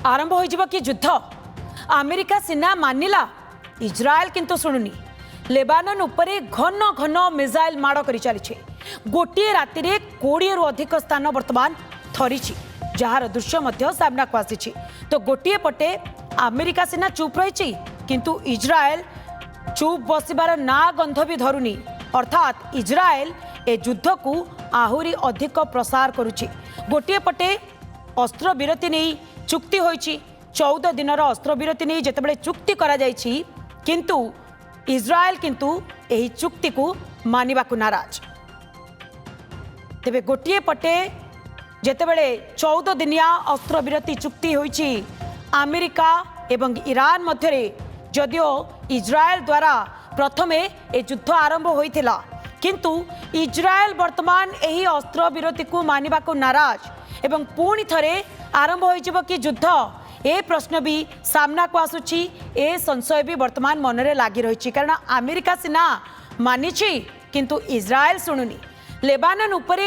आरंभ हो कि युद्ध अमेरिका सीना मानिला इज्राएल किंतु शुणुनी लेबानन उपरे घन घन मिसाइल माड़ कर चली गोटे राति 20 रु अधिक स्थान वर्तमान थरी जार दृश्य सामना को आसी तो गोटे पटे अमेरिका सीना चुप रही किंतु इज्राएल चुप बसबार ना गंध भी धरुनी अर्थात इज्राएल ए युद्ध को आहुरी अधिक प्रसार करुछि। गोटे पटे अस्त्र विरति नहीं चुक्ति होइछि 14 दिन अस्त्र विरति नहीं जेतेबेले चुक्ति करा जाइछि किंतु इज्राएल किंतु एही चुक्ति को मानिबा को नाराज। तेबे गोटे पटे जेतेबेले 14 दिनिया अस्त्र विरति चुक्ति होइछि अमेरिका एवं ईरान मध्यरे जदियो इज्राएल द्वारा प्रथमे ए युद्ध आरंभ होइथिला किंतु इज्राएल वर्तमान एही अस्त्र विरति को मानिबा को नाराज एवं पुणी थरे आरंभ होइजिबो कि युद्ध ए प्रश्न भी सामना को आसुची ए संशय भी वर्तमान मनरे लागी रही कारण अमेरिका सीना मानिछि किंतु इज्राएल शुणुनी लेबानन उपरे